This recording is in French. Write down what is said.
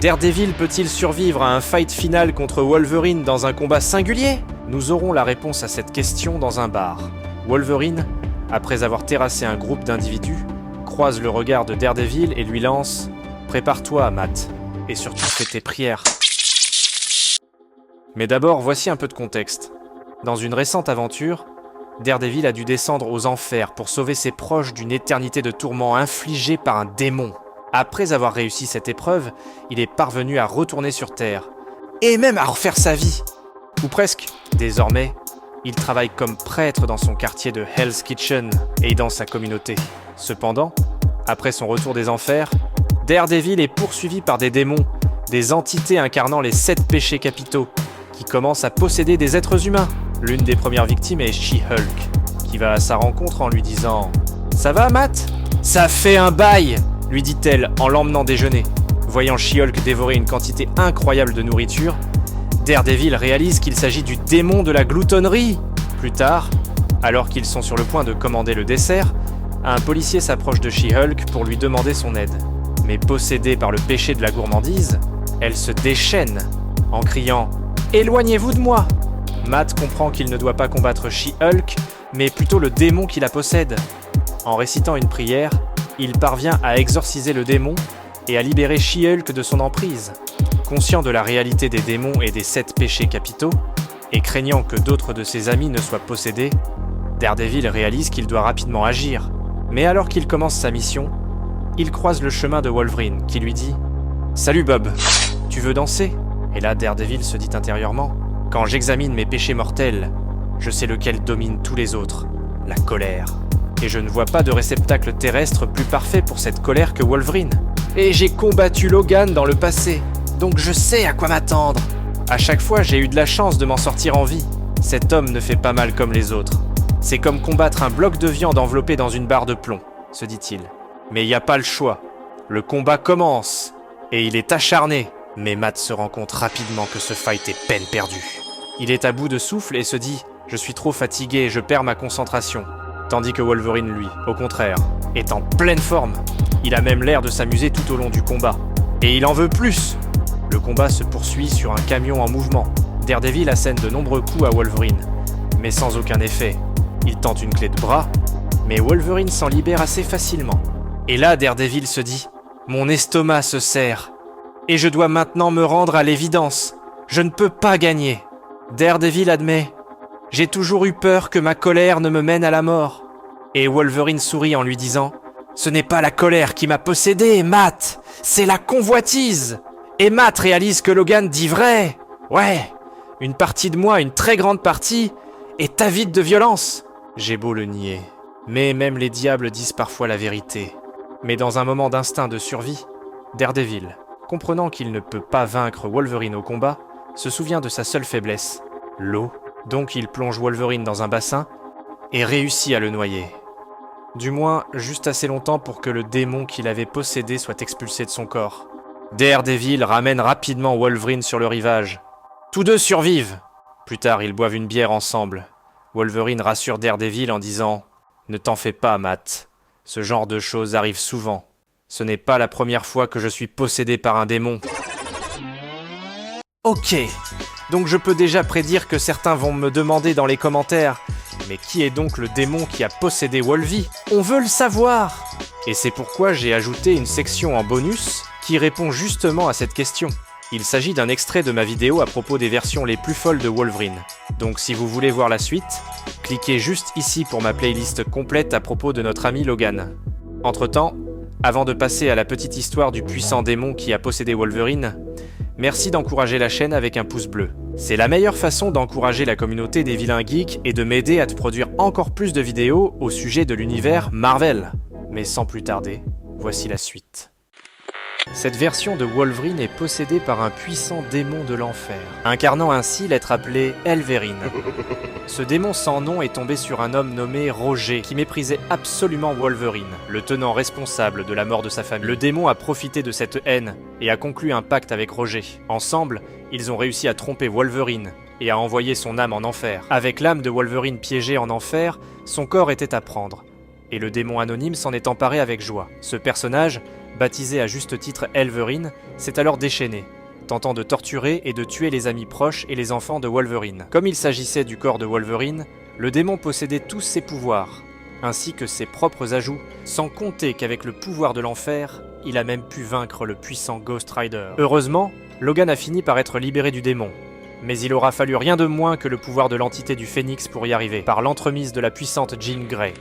Daredevil peut-il survivre à un fight final contre Wolverine dans un combat singulier? Nous aurons la réponse à cette question dans un bar. Wolverine, après avoir terrassé un groupe d'individus, croise le regard de Daredevil et lui lance « Prépare-toi, Matt, et surtout fais tes prières ». Mais d'abord, voici un peu de contexte. Dans une récente aventure, Daredevil a dû descendre aux enfers pour sauver ses proches d'une éternité de tourments infligés par un démon. Après avoir réussi cette épreuve, il est parvenu à retourner sur Terre, et même à refaire sa vie. Ou presque. Désormais, il travaille comme prêtre dans son quartier de Hell's Kitchen, aidant sa communauté. Cependant, après son retour des enfers, Daredevil est poursuivi par des démons, des entités incarnant les 7 péchés capitaux, qui commencent à posséder des êtres humains. L'une des premières victimes est She-Hulk, qui va à sa rencontre en lui disant « Ça va, Matt ? Ça fait un bail !» lui dit-elle en l'emmenant déjeuner. Voyant She-Hulk dévorer une quantité incroyable de nourriture, Daredevil réalise qu'il s'agit du démon de la gloutonnerie. Plus tard, alors qu'ils sont sur le point de commander le dessert, un policier s'approche de She-Hulk pour lui demander son aide. Mais possédée par le péché de la gourmandise, elle se déchaîne en criant « Éloignez-vous de moi !» Matt comprend qu'il ne doit pas combattre She-Hulk, mais plutôt le démon qui la possède. En récitant une prière, il parvient à exorciser le démon et à libérer She-Hulk de son emprise. Conscient de la réalité des démons et des 7 péchés capitaux, et craignant que d'autres de ses amis ne soient possédés, Daredevil réalise qu'il doit rapidement agir. Mais alors qu'il commence sa mission, il croise le chemin de Wolverine qui lui dit « Salut Bob, tu veux danser ?» Et là Daredevil se dit intérieurement « Quand j'examine mes péchés mortels, je sais lequel domine tous les autres, la colère. Et je ne vois pas de réceptacle terrestre plus parfait pour cette colère que Wolverine. Et j'ai combattu Logan dans le passé, donc je sais à quoi m'attendre. À chaque fois, j'ai eu de la chance de m'en sortir en vie. Cet homme ne fait pas mal comme les autres. C'est comme combattre un bloc de viande enveloppé dans une barre de plomb, se dit-il. Mais il n'y a pas le choix. Le combat commence, et il est acharné. Mais Matt se rend compte rapidement que ce fight est peine perdue. Il est à bout de souffle et se dit « Je suis trop fatigué et je perds ma concentration ». Tandis que Wolverine, lui, au contraire, est en pleine forme. Il a même l'air de s'amuser tout au long du combat. Et il en veut plus. Le combat se poursuit sur un camion en mouvement. Daredevil assène de nombreux coups à Wolverine, mais sans aucun effet. Il tente une clé de bras, mais Wolverine s'en libère assez facilement. Et là, Daredevil se dit « Mon estomac se serre, et je dois maintenant me rendre à l'évidence. Je ne peux pas gagner. » Daredevil admet « J'ai toujours eu peur que ma colère ne me mène à la mort. » Et Wolverine sourit en lui disant « Ce n'est pas la colère qui m'a possédé, Matt, c'est la convoitise. » Et Matt réalise que Logan dit vrai. Ouais, une partie de moi, une très grande partie, est avide de violence. J'ai beau le nier, mais même les diables disent parfois la vérité. Mais dans un moment d'instinct de survie, Daredevil, comprenant qu'il ne peut pas vaincre Wolverine au combat, se souvient de sa seule faiblesse, l'eau. Donc il plonge Wolverine dans un bassin et réussit à le noyer. Du moins, juste assez longtemps pour que le démon qui l'avait possédé soit expulsé de son corps. Daredevil ramène rapidement Wolverine sur le rivage. Tous deux survivent. Plus tard, ils boivent une bière ensemble. Wolverine rassure Daredevil en disant « Ne t'en fais pas, Matt. Ce genre de choses arrive souvent. Ce n'est pas la première fois que je suis possédé par un démon. » Ok, donc je peux déjà prédire que certains vont me demander dans les commentaires « Mais qui est donc le démon qui a possédé Wolvie ? On veut le savoir !» Et c'est pourquoi j'ai ajouté une section en bonus qui répond justement à cette question. Il s'agit d'un extrait de ma vidéo à propos des versions les plus folles de Wolverine. Donc si vous voulez voir la suite, cliquez juste ici pour ma playlist complète à propos de notre ami Logan. Entre-temps, avant de passer à la petite histoire du puissant démon qui a possédé Wolverine, merci d'encourager la chaîne avec un pouce bleu. C'est la meilleure façon d'encourager la communauté des vilains geeks et de m'aider à te produire encore plus de vidéos au sujet de l'univers Marvel. Mais sans plus tarder, voici la suite. Cette version de Wolverine est possédée par un puissant démon de l'enfer, incarnant ainsi l'être appelé Elverine. Ce démon sans nom est tombé sur un homme nommé Roger, qui méprisait absolument Wolverine, le tenant responsable de la mort de sa famille. Le démon a profité de cette haine et a conclu un pacte avec Roger. Ensemble, ils ont réussi à tromper Wolverine et à envoyer son âme en enfer. Avec l'âme de Wolverine piégée en enfer, son corps était à prendre. Et le démon anonyme s'en est emparé avec joie. Ce personnage baptisé à juste titre Elverine, s'est alors déchaîné, tentant de torturer et de tuer les amis proches et les enfants de Wolverine. Comme il s'agissait du corps de Wolverine, le démon possédait tous ses pouvoirs, ainsi que ses propres ajouts, sans compter qu'avec le pouvoir de l'enfer, il a même pu vaincre le puissant Ghost Rider. Heureusement, Logan a fini par être libéré du démon, mais il aura fallu rien de moins que le pouvoir de l'entité du Phénix pour y arriver, par l'entremise de la puissante Jean Grey.